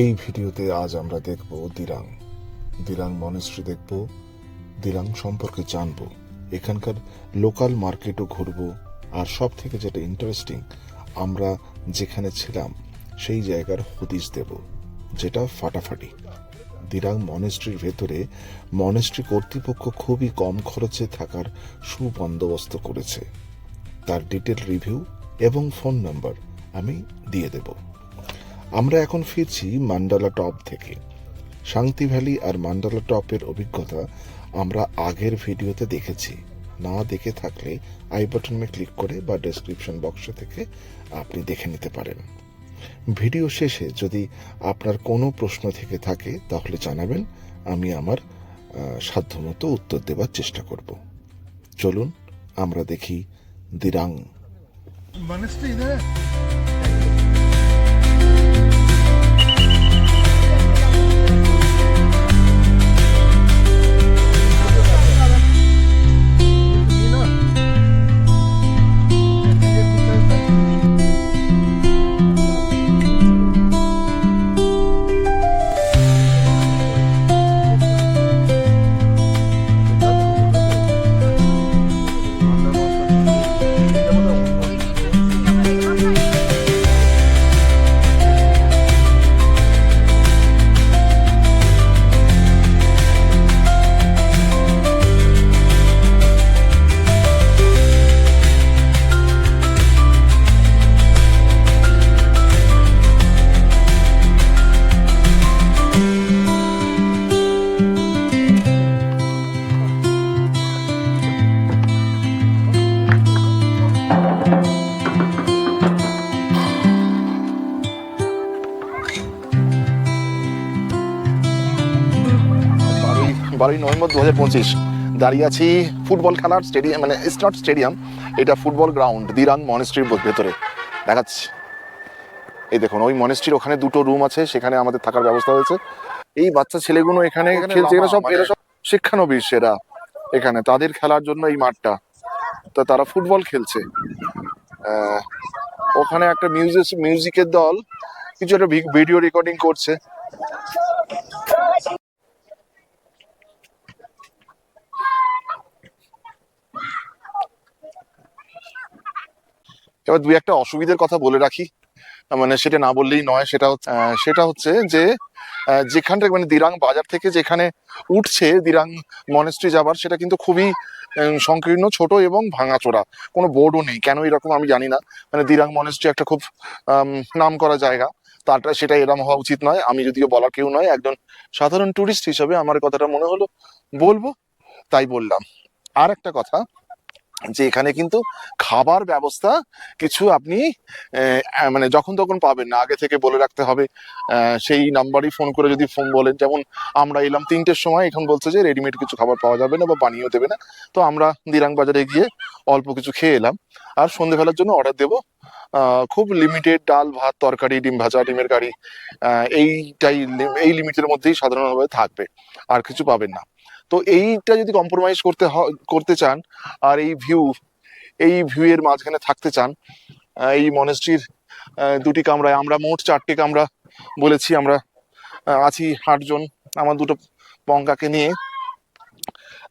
এই ভিডিওতে আজ আমরা দেখব দিরাং দিরাং মনেস্ট্রি দেখব, দিরাং সম্পর্কে জানব, এখানকার লোকাল মার্কেটও ঘুরব, আর সব থেকে যেটা ইন্টারেস্টিং, আমরা যেখানে ছিলাম সেই জায়গার হদিস দেব, যেটা ফাটাফাটি। দিরাং মনেস্ট্রির ভেতরে মনেস্ট্রি কর্তৃপক্ষ খুবই কম খরচে থাকার সুবন্দোবস্ত করেছে। তার ডিটেল রিভিউ এবং ফোন নাম্বার আমি দিয়ে দেব। আমরা এখন ফিরছি মান্ডালা টপ থেকে। শান্তি ভ্যালি আর মান্ডালা টপের অভিজ্ঞতা আমরা আগের ভিডিওতে দেখেছি। না দেখে থাকলে আই বাটনে ক্লিক করে বা ডেসক্রিপশন বক্সে থেকে আপনি দেখে নিতে পারেন। ভিডিও শেষে যদি আপনার কোনো প্রশ্ন থেকে থাকে তাহলে জানাবেন, আমি আমার সাধ্যমতো উত্তর দেওয়ার চেষ্টা করব। চলুন আমরা দেখি দিরাং। বারোই নভেম্বর 2025 দাঁড়িয়ে আছি ফুটবল খেলার স্টেডিয়াম, মানে ইটস নট স্টেডিয়াম, এটা ফুটবল গ্রাউন্ড দিরাং মনেস্ট্রির ভেতরে দেখাচ্ছি। এই দেখুন, ওই মনেস্ট্রির ওখানে দুটো রুম আছে, সেখানে আমাদের থাকার ব্যবস্থা হয়েছে। এই বাচ্চা ছেলেগুলো এখানে খেলছে, এরা সব শিক্ষানবিশ, এরা এখানে তাদের খেলার জন্য এই মাঠটা, তো তারা ফুটবল খেলছে। ওখানে একটা মিউজিকের দল কিছু একটা ভিডিও রেকর্ডিং করছে। এবার দুই একটা অসুবিধার কথা বলে রাখি, মানে সেটা না বললেই নয়। সেটা হচ্ছে যে যেখানটা মানে দিরাং বাজার থেকে যেখানে উঠছে দিরাং মনেস্ট্রি যাবার, সেটা কিন্তু খুবই সংকীর্ণ, ছোট এবং ভাঙাচোরা, কোনো বোর্ডও নেই। কেন এরকম আমি জানি না। মানে দিরাং মনেস্ট্রি একটা খুব নাম করা জায়গা, তারটা সেটা এরম হওয়া উচিত নয়। আমি যদিও বলার কেউ নয়, একজন সাধারণ টুরিস্ট হিসেবে আমার কথাটা মনে হলো বলবো, তাই বললাম। আর একটা কথা, যে এখানে কিন্তু খাবার ব্যবস্থা কিছু আপনি মানে যখন তখন পাবেন না, আগে থেকে বলে রাখতে হবে। সেই নাম্বারই ফোন করে যদি ফোন বলেন, যেমন আমরা এলাম 3টের সময়, এখন বলছে যে রেডিমেড কিছু খাবার পাওয়া যাবে না বা বানিয়েও দেবে না। তো আমরা দিরাং বাজারে গিয়ে অল্প কিছু খেয়ে এলাম, আর সন্ধ্যেবেলার জন্য অর্ডার দেবো খুব লিমিটেড ডাল ভাত তরকারি, ডিম ভাজা, ডিমের কারি, এই লিমিটের মধ্যেই সাধারণভাবে থাকবে, আর কিছু পাবেন না। তো এইটা যদি কম্প্রোমাইজ করতে চান, আর এই ভিউ এর মাঝখানে থাকতে চান, এই মনেস্ট্রির দুটি কামরায়, আমরা মোট 4টে কামরা বলেছি, আমরা আছি 8 জন আমার দুটো পঙ্কাকে নিয়ে।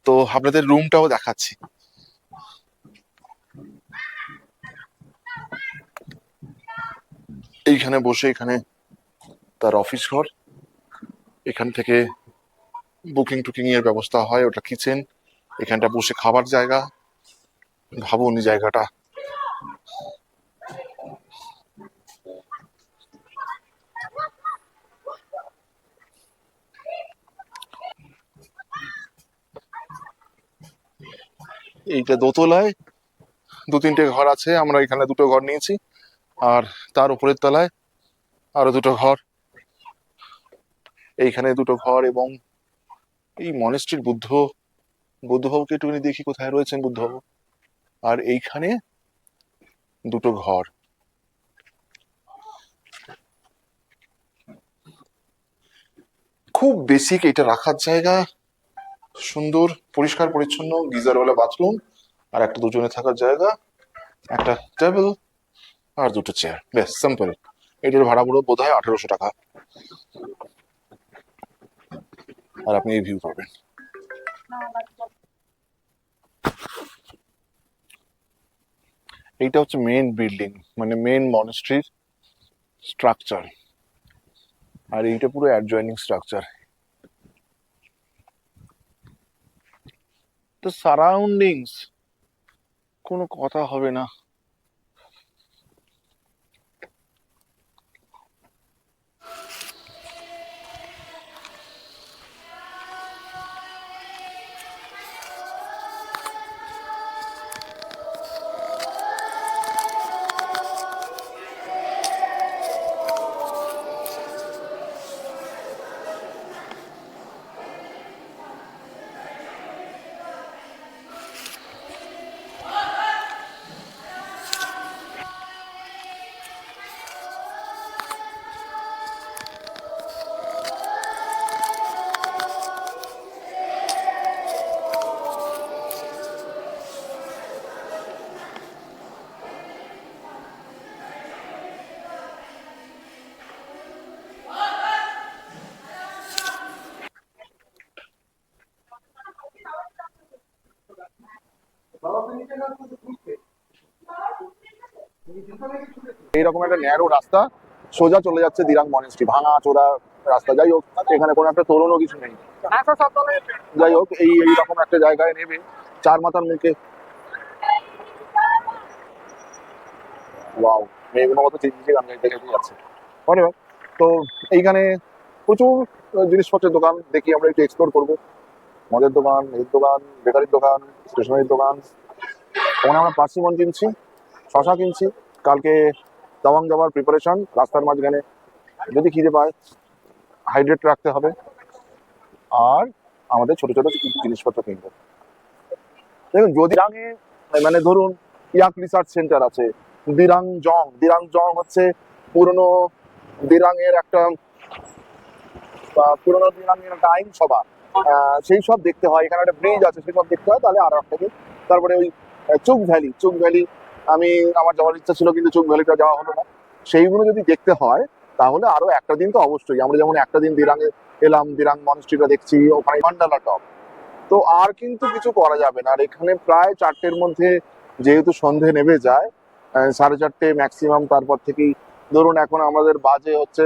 তো আপনাদের রুমটাও দেখাচ্ছি। এইখানে বসে, এখানে তার অফিস ঘর, এখান থেকে বুকিং টুকিং এর ব্যবস্থা হয়, ওটা কিচেন, এখানটা বসে খাবার জায়গা। ভাবুন এই জায়গাটা। এইটা দোতলায় 2-3টে ঘর আছে, আমরা এখানে 2টো ঘর নিয়েছি, আর তার উপরের তলায় আরো 2টো ঘর, এইখানে 2টো ঘর। এবং এই মনেস্ট্রির বুদ্ধবাবুকে একটুখানি দেখি কোথায় রয়েছেন বুদ্ধবাবু। আর এইখানে 2টো ঘর। খুব বেসিক এটা রাখার জায়গা, সুন্দর পরিষ্কার পরিচ্ছন্ন, গিজারওয়ালা বাথরুম, আর একটা দুজনে থাকার জায়গা, একটা টেবিল আর 2টো চেয়ার, বেশ সিম্পল। এটার ভাড়া পুরো বোধ হয় 1800 টাকা। আর আপনি এই ভিউ পাবেন। এইটা হচ্ছে মেইন বিল্ডিং, মানে মেইন মনেস্ট্রির স্ট্রাকচার, আর এইটা পুরো অ্যাডজয়নিং স্ট্রাকচার। তো সারাউন্ডিংস কোনো কথা হবে না। এইরকম একটা ন্যারো রাস্তা সোজা চলে যাচ্ছে দিরাং মনেস্ট্রি, ভাঙা চোরা রাস্তা। যাই হোক, এখানে কোনো একটা তোরণও কিছু নেই। যাই হোক, এইরকম একটা জায়গায় নেবে চার মাথার মুখে, ওয়াও, মেয়েগুলো মতো চিনছে গান গাইতে গাইতে যাচ্ছে। Whatever. তো এইখানে প্রচুর জিনিসপত্রের দোকান, দেখি আমরা একটু এক্সপ্লোর করবো। মদের দোকান, এর দোকান, বেকারির দোকান, স্টেশনারির দোকান। ওখানে আমরা পার্সিমন কিনছি, শশা কিনছি, কালকে তাওয়াং যাওয়ার প্রিপারেশন। রাস্তার মাঝখানে যদি খিদে পায় হাইড্রেট রাখতে হবে, আর আমাদের ছোট ছোট কিছু জিনিসপত্র কিনবো। দেখুন, যদি দিরাঙে মানে ধরুন ইয়াক রিসার্চ সেন্টার আছে, দিরাং জং হচ্ছে পুরনো দিরাঙের একটা পুরনো দিরাঙের একটা আইনসভা, সেই সব দেখতে হয়। এখানে একটা ব্রিজ আছে, সেই সব দেখতে হয়। তাহলে আরো একটা দিন। তারপরে ওই চুক ভ্যালি আমি আমার যাওয়ার ইচ্ছা ছিল, কিন্তু চুক ভ্যালিটা যাওয়া হলো না। সেইগুলো যদি দেখতে হয় তাহলে আরো একটা দিন তো অবশ্যই। আমরা যেমন একটা দিন দিরাঙে এলাম, দিরাং মনেস্ট্রিটা দেখছি, ওখানে মান্ডালা টপ, তো আর কিন্তু কিছু করা যাবে না। আর এখানে প্রায় 4টের মধ্যে, যেহেতু সন্ধে নেমে যায়, 4:30 ম্যাক্সিমাম, তারপর থেকেই ধরুন এখন আমাদের বাজে হচ্ছে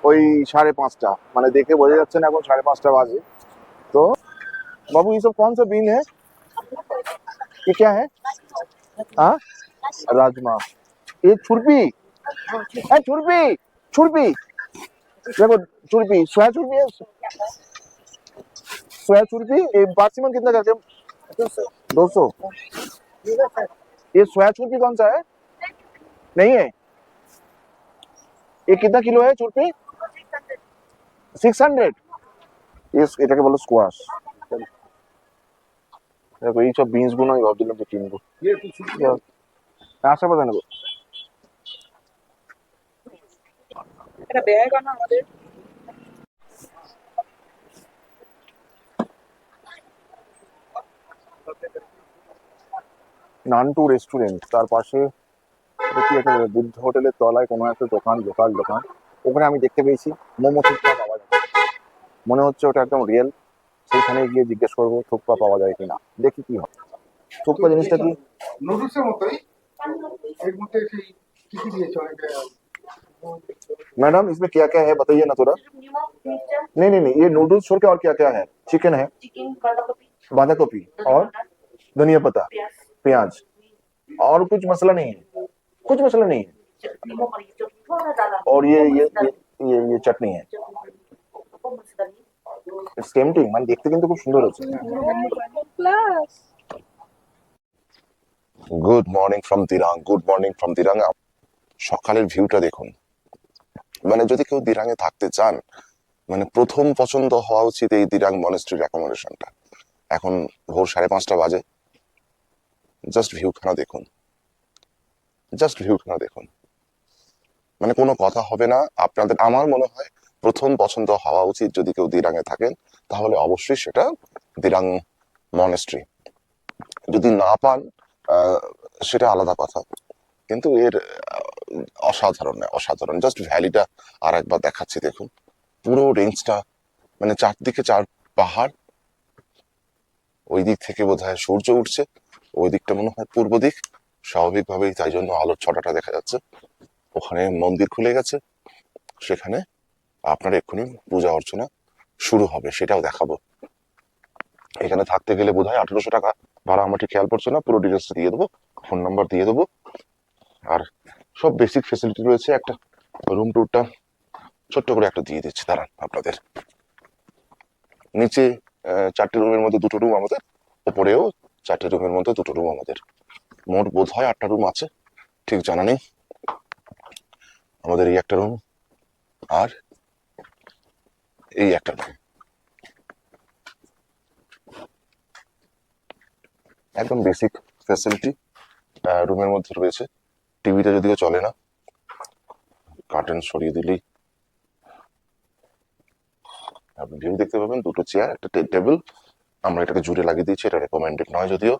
ওই 5:30, মানে দেখে বোঝা যাচ্ছে না এখন 5:30 বাজে। তো বাবু, ये सब कौन सा बीन है, ये क्या है? हाँ, राजमा। ये छुरपी है, छुरपी छुरपी, देखो छुरपी, सोया छुरपी है, सोया छुरपी। ये पार्सिमन कितना करके? 200। ये सोया छुरपी कौन सा है? नहीं है। ये कितना किलो है छुरपी? 600। এটাকে বলো স্কোয়াশ। দেখো এইসব বিনস গুলো আমি ভাবছিলাম যে কিনবো, আশেপাশে নেবো। এটা ব্যাগ আনা আমাদের। নান্টু রেস্টুরেন্ট, তার পাশে দেখি একটা বুদ্ধ হোটেলের তলায় কোনো একটা দোকান, লোকাল দোকান। ওখানে আমি দেখতে পেয়েছি মোমো থুপকা পাওয়া যায়, মনে হচ্ছে ওটা একদম রিয়েল। সেইখানে গিয়ে জিজ্ঞেস করবো থুপকা পাওয়া যায় কিনা, দেখি কি হয়। থুপকা জিনিসটা কি? নুডলসের মতোই, এর মধ্যে সেই কিছু দিয়েছে অনেকে। मैडम इसमें क्या क्या है बताइए ना थोड़ा। नहीं नहीं नहीं, ये नूडल्स छोड़ के और क्या क्या है? चिकन है, চিকেন বাঁধাকপি बांधा गोभी और धनिया पत्ता, পেঁয়াজ प्याज, और कुछ मसला नहीं है? कुछ मसला नहीं है। নিমো মারি চটপটা দাদা और ये चटनी है। इट्स टेम्पटिंग, মানে দেখতে কিন্তু খুব সুন্দর হচ্ছে। Plus good morning from Dirang, good morning from Dirang. সকালের ভিউটা দেখুন। মানে যদি কেউ দিরাঙে থাকতে চান, মানে প্রথম পছন্দ হওয়া উচিত এই দিরাং মনেস্ট্রির অ্যাকোমোডেশনটা। এখন ভোর 5:30 বাজে। জাস্ট ভিউখানা দেখুন, জাস্ট ভিউখানা দেখুন, মানে কোনো কথা হবে না আপনাদের। আমার মনে হয় প্রথম পছন্দ হওয়া উচিত, যদি কেউ দিরাঙে থাকেন তাহলে অবশ্যই সেটা দিরাং মনেস্ট্রি। যদি না পান সেটা আলাদা কথা, কিন্তু এর অসাধারণ, অসাধারণ। জাস্ট ভ্যালিটা আর একবার দেখাচ্ছি দেখুন। পুরো রেঞ্জটা, মানে চারদিকে চার পাহাড়। ওই দিক থেকে বোধহয় সূর্য উঠছে, ওই দিকটা মনে হয় পূর্ব দিক, স্বাভাবিকভাবেই তাই জন্য আলোর ছটাটা দেখা যাচ্ছে। ওখানে মন্দির খুলে গেছে, সেখানে আপনার এক্ষুনি পূজা অর্চনা শুরু হবে, সেটাও দেখাবো। এখানে থাকতে গেলে বোধহয় 1800 টাকা ভাড়া, আমার ঠিক খেয়াল পড়ছে না, পুরো ডিটেলসটা দিয়ে দেবো, ফোন নাম্বার দিয়ে দেবো। আর সব বেসিক ফেসিলিটি রয়েছে। একটা রুম ট্যুরটা ছোট্ট করে একটা দিয়ে দিচ্ছি, দাঁড়ান আপনাদের। নিচে 4টে রুমের মধ্যে 2টো রুম আমাদের, ওপরেও 4টে রুমের মধ্যে 2টো রুম আমাদের। মোট বোধ হয় 8টা রুম আছে, ঠিক জানা নেই। আমাদের এই একটা রুম আর এই একটা রুম, একদম বেসিক ফ্যাসিলিটি রুমের মধ্যে রয়েছে। টিভিটা যদিও চলে না, কার্টেন সরিয়ে দিলেই আপনি ভিউ দেখতে পাবেন। 2টো চেয়ার, একটা টেবিল, আমরা এটাকে জুড়ে লাগিয়ে দিয়েছি, এটা রেকমেন্ডেড নয় যদিও।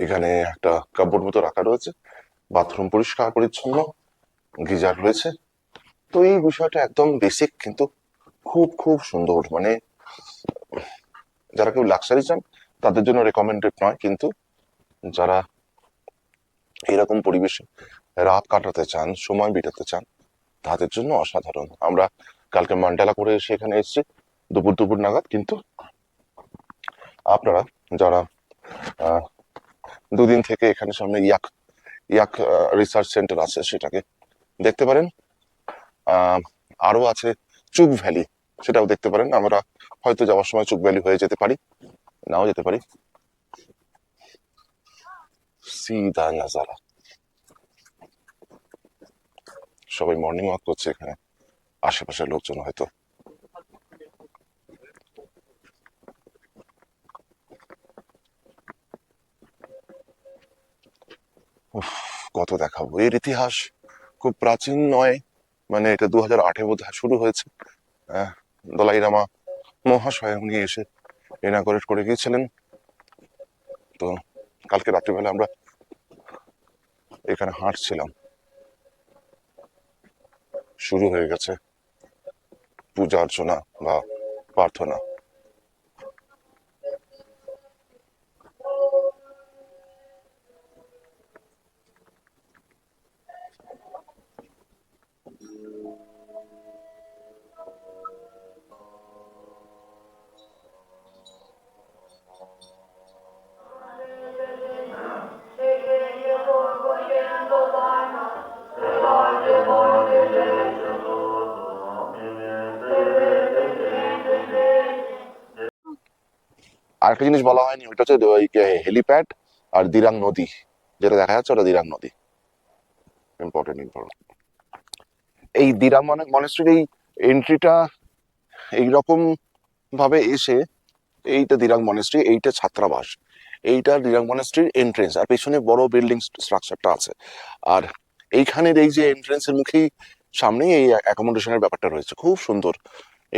এখানে একটা কাপড় মতো রাখা রয়েছে, বাথরুম পরিষ্কার পরিচ্ছন্ন, গিজার রয়েছে। তো এই বিষয়টা একদম বেসিক, কিন্তু খুব খুব সুন্দর। মানে যারা কেউ লাক্সারি চান তাদের জন্য রেকমেন্ডেড নয়, কিন্তু যারা এরকম পরিবেশে রাত কাটাতে চান, সময় বিটাতে চান, তাদের জন্য অসাধারণ। আমরা কালকে মান্ডালা করে এসে এখানে এসেছি দুপুর নাগাদ, কিন্তু আপনারা যারা 2 দিন থেকে এখানে সামনে ইয়াক ইয়াক রিসার্চ সেন্টার আছে, সেটাকে দেখতে পারেন। আরো আছে চুক ভ্যালি, সেটাও দেখতে পারেন। আমরা হয়তো যাওয়ার সময় চুক ভ্যালি হয়ে যেতে পারি, নাও যেতে পারি। সিদা নাজারা, সবাই মর্নিং ওয়াক করছে এখানে, আশেপাশের লোকজন হয়তো। কত দেখাবো, এর ইতিহাস খুব প্রাচীন নয়, মানে এটা 2008-এ বোধহয় শুরু হয়েছে। দলাই লামা মহাশয় উনি এসে ইনাগরেট করে গিয়েছিলেন। তো কালকে রাত্রিবেলা আমরা এখানে হাঁটছিলাম, শুরু হয়ে গেছে পূজা অর্চনা বা প্রার্থনা। আর একটা জিনিস বলা হয়নি, ওইটা হচ্ছে ওই হেলিপ্যাড আর দিরাং নদী, যেটা দেখা যাচ্ছে ওটা দিরাং নদী। ইম্পর্টেন্ট। এই দিরাং মনেস্ট্রির এই এন্ট্রিটা এইরকম ভাবে এসে, এইটা দিরাং মনেস্ট্রি, এইটা ছাত্রাবাস, এইটা দিরাং মনেস্ট্রির এন্ট্রেন্স, আর পেছনে বড় বিল্ডিং স্ট্রাকচারটা আছে। আর এইখানের এই যে এন্ট্রেন্সের মুখেই সামনেই এই অ্যাকোমোডেশনের ব্যাপারটা রয়েছে, খুব সুন্দর।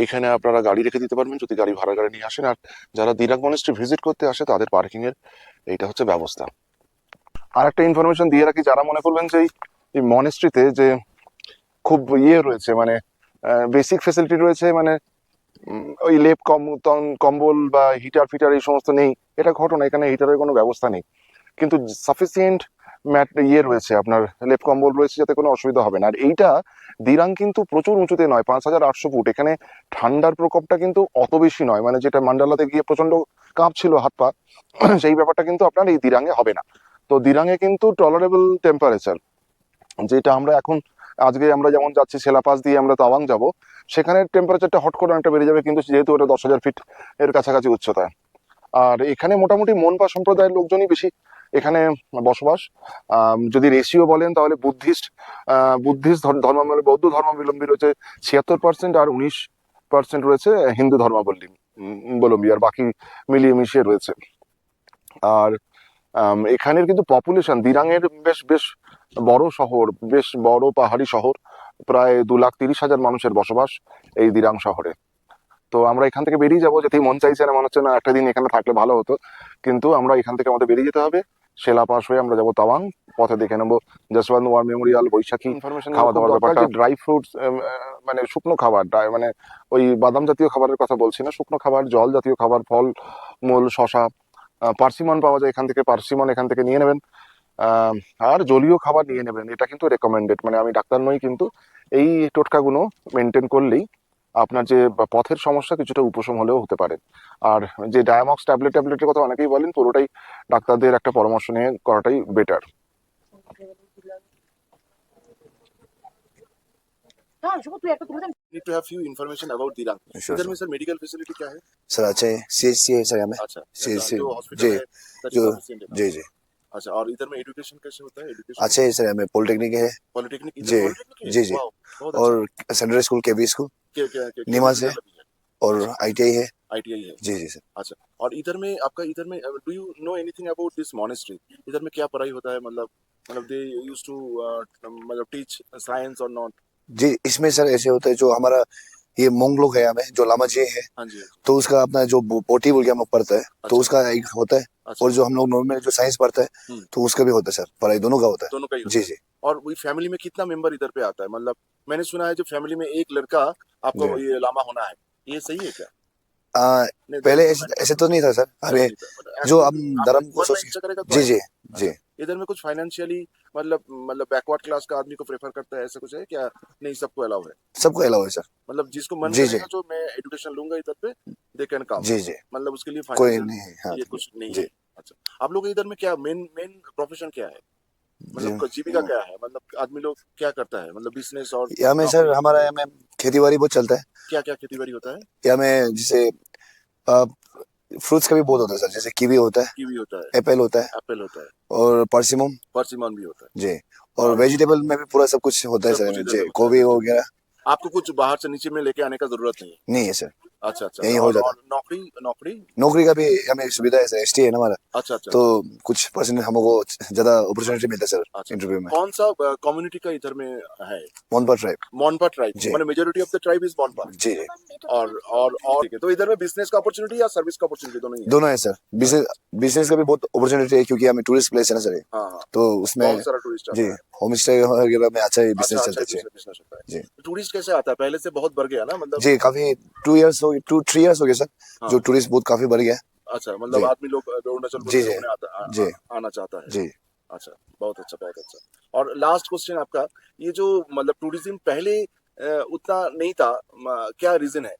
এইখানে আপনারা গাড়ি রেখে দিতে পারবেন যদি গাড়ি ভাড়া গাড়ি নিয়ে আসেন। আর যারা দিরাং মনেস্ট্রি ভিজিট করতে আসে তাদের পার্কিং এর এইটা হচ্ছে ব্যবস্থা। আর একটা ইনফরমেশন দিয়ে রাখি, যারা মনে করবেন যে এই মনেস্ট্রিতে যে খুব রয়েছে, মানে বেসিক ফেসিলিটি রয়েছে, মানে ওই লেপ কম্বল বা হিটার ফিটার এই সমস্ত নেই, এটা ঘটনা। এখানে হিটারের কোনো ব্যবস্থা নেই, কিন্তু সাফিসিয়েন্ট রয়েছে, আপনার লেপ কম্বল রয়েছে, যাতে কোনো অসুবিধা হবে না। আর এইটা দিরাং কিন্তু প্রচুর উঁচুতে নয়, 5800 ফুট। এখানে ঠান্ডার প্রকোপটা কিন্তু অত বেশি নয়, মানে যেটা মান্ডালাতে গিয়ে প্রচন্ড কাঁপছিল হাত পা, সেই ব্যাপারটা কিন্তু আপনার এই দিরাঙে হবে না। তো দিরাঙে কিন্তু টলারেবল টেম্পারেচার, যেটা আমরা এখন আজকে আমরা যেমন যাচ্ছি সেলাপাস দিয়ে আমরা তাওয়াং যাব, সেখানে টেম্পারেচারটা হট করে অনেকটা বেড়ে যাবে, কিন্তু যেহেতু ওটা 10,000 ফিট এর কাছাকাছি উচ্চতায়। আর এখানে মোটামুটি মনপা সম্প্রদায়ের লোকজনই বেশি এখানে বসবাস। যদি রেশিও বলেন তাহলে বুদ্ধিস্ট বৌদ্ধ ধর্মাবলম্বী রয়েছে 76%, আর 19% রয়েছে হিন্দু ধর্মাবলম্বী, আর বাকি মিলিয়ে মিশিয়ে রয়েছে। আর এখানের কিন্তু পপুলেশন, দিরাঙের বেশ বেশ বড় শহর, বেশ বড় পাহাড়ি শহর, প্রায় 2,30,000 মানুষের বসবাস এই দিরাং শহরে। তো আমরা এখান থেকে বেরিয়ে যাবো, যেতেই মন চাইছে না, মনে হচ্ছে না একটা দিন এখানে থাকলে ভালো হতো, কিন্তু আমরা এখান থেকে আমাদের বেরিয়ে যেতে হবে। সেলা পাস হয়ে আমরা যাবো তাওয়াং, পথে দেখে নেবো যশবন্ত ওয়ার মেমোরিয়াল, বৈশাখী, খাওয়া দাওয়ার ব্যাপারটা, ড্রাই ফ্রুটস মানে শুকনো খাবার, মানে ওই বাদাম জাতীয় খাবারের কথা বলছি না, শুকনো খাবার, জল জাতীয় খাবার, ফল মূল, শশা, পার্সিমন পাওয়া যায় এখান থেকে, পার্সিমন এখান থেকে নিয়ে নেবেন। আহ, আর জলীয় খাবার নিয়ে নেবেন, এটা কিন্তু রেকমেন্ডেড, মানে আমি ডাক্তার নই, কিন্তু এই টোটকাগুলো মেনটেন করলেই আপনার যে পথের সমস্যা কিছুটা উপশম হলেও হতে পারে। আর যে ডায়ামক্স ট্যাবলেটের কথা অনেকেই বলেন, পুরোটাই ডাক্তারদের একটা পরামর্শ নিয়ে করাটাই বেটার। হ্যাঁ শুভ তুই একটা তুলে দেন। Need to have few information about Dirang. Sure, इधर sir. में सर मेडिकल फैसिलिटी क्या है? सर अच्छा है CHC है सर यहाँ में। अच्छा, CHC जो हॉस्पिटल जी है, that is जो our center. जी जी अच्छा, और इधर में एजुकेशन कैसे होता है? एजुकेशन अच्छे है सर यहाँ में पॉलिटेक्निक है पॉलिटेक्निक, इधर जी, पॉलिटेक्निक है? जी, जी। वाओ, बहुत और अच्छा। सेंट्रल स्कूल केवी स्कूल क्या नीमा से और ITI है ITI है? जी जी सर। अच्छा, और इधर में आपका इधर में do you know anything about this monastery? इधर में क्या पढ़ाई होता है, मतलब दे यूज टू मतलब टीच साइंस और नॉट? जी इसमें सर ऐसे होता है जो हमारा ये मोंग लोग है यहाँ में जो लामा जी है हाँ जी, हाँ जी। तो उसका अपना जो पोटी बोल के हम लोग पढ़ता है तो अच्छा। उसका एक होता है अच्छा, और जो हम लोग नॉर्मल जो साइंस पढ़ता है हम्म। तो उसका भी होता है सर, पढ़ाई दोनों का होता दोनों का ही है होता जी है। जी। और वही फैमिली में कितना मेंबर इधर पे आता है? मतलब मैंने सुना है जो फैमिली में एक लड़का आपको जी। ये लामा होना है, ये सही है क्या? आ, नहीं, पहले तो ऐसे तो नहीं था सर, अरे जो हम धर्म को सोच करेगा तो जी है। जी जी। इधर में कुछ फाइनेंशियली मतलब बैकवर्ड क्लास का आदमी को प्रेफर करता है, ऐसा कुछ है क्या? नहीं, सबको अलाउ है? सबको अलाउ है सर मतलब जिसको मन जी, करेगा जो मैं एजुकेशन लूंगा इधर पे, दे कैन कम, जी जी मतलब उसके लिए कोई फाइनेंशियल नहीं है हाँ ये कुछ नहीं जी। है। अच्छा, आप लोग इधर में क्या मेन प्रोफेशन क्या है, मतलब जी। जीविका क्या है, मतलब आदमी लोग क्या करता है, मतलब बिजनेस और यहाँ में सर हमारा यहाँ में खेती बाड़ी बहुत चलता है, क्या क्या खेती बाड़ी होता है? यहाँ में जैसे फ्रूट्स का भी बहुत होता है सर, जैसे कीवी होता है, कीवी होता है, एप्पल होता है एप्पल होता है, और परसिमम परसिमन भी होता है। जी। और वेजिटेबल में भी पूरा सब कुछ होता है सब सर कुछ इधर जी, होता है। गोभी हो गया आपको कुछ बाहर से नीचे में लेके आने का जरूरत नहीं है? नहीं है सर, अच्छा अच्छा, यही हो जाता और नौकरी नौकरी नौकरी का भी हमें सुविधा है सर, ST है ना हमारा अच्छा अच्छा, तो कुछ परसेंट हमको ज्यादा अपॉर्चुनिटी मिलता है सर अच्छा। इंटरव्यू में। कौन सा कम्युनिटी का इधर में है? मोनपा ट्राइब मोनपा ट्राइब, जी। माने majority of the tribe is Monpa. जी जी और ठीक है, तो इधर में बिजनेस का अपॉर्चुनिटी या सर्विस का अपॉर्चुनिटी दोनों ही है? दोनों है सर, बिजनेस का भी बहुत अपॉर्चुनिटी है क्योंकि हमें टूरिस्ट प्लेस है ना सर ये, हाँ हाँ, तो उसमें बहुत सारा टूरिस्ट आता जी है। होम स्टे वगैरह में अच्छा ही बिजनेस अच्छा चलता अच्छा, है बिजनेस होता है। जी। टूरिस्ट कैसे आता है? पहले से बहुत बढ़ गया ना, मतलब जी काफी 2 इयर्स हो गए 3 इयर्स हो गए सर हाँ। जो टूरिस्ट बहुत काफी बढ़ गया है अच्छा, मतलब जी। आदमी लोग अरुणाचल जी, प्रदेश जी। घूमने जी। आना चाहता है। जी। अच्छा, बहुत अच्छा बहुत अच्छा। और लास्ट क्वेश्चन आपका, ये जो मतलब टूरिज्म पहले उतना नहीं था, क्या रीजन है,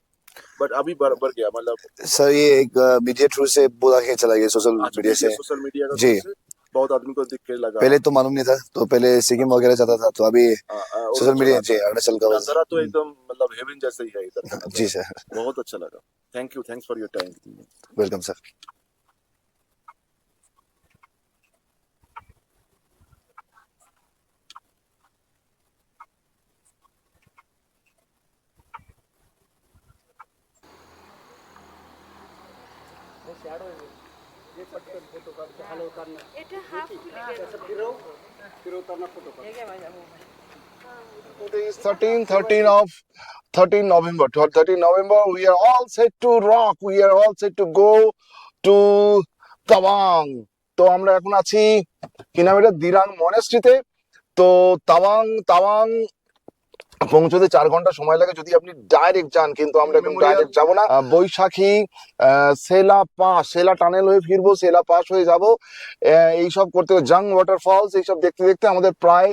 बट अभी बढ़ गया, मतलब सर ये एक मीडिया थ्रू से बहुत आगे चला गया, सोशल अच्छा मीडिया से सोशल मीडिया का जी। थ्रू से बहुत आदमी को दिखने लगा। पहले तो मालूम नहीं था, तो पहले सिक्किम वगैरह जाता था, तो अभी सोशल मीडिया जी अरुणाचल का नजारा तो एकदम मतलब हेवन जैसा ही है इधर का जी नजारा। सर बहुत अच्छा लगा, thank you, thanks for your time. Welcome sir. Today is 13 November. 13 November, we are all set to rock. We are all set to go to Tawang. তো আমরা এখন আছি কি নাম এটা, দিরাং মনেস্ট্রিতে। তো তাওয়াং তাওয়াং পৌঁছতে 4 ঘন্টা সময় লাগে যদি আপনি ডাইরেক্ট যান, কিন্তু আমরা এখন ডাইরেক্ট যাব না। বৈশাখী, সেলা টানেল হয়ে ফিরবো, সেলা পাস হয়ে যাব, এইসব করতে জাং ওয়াটারফলস এইসব দেখতে দেখতে আমাদের প্রায়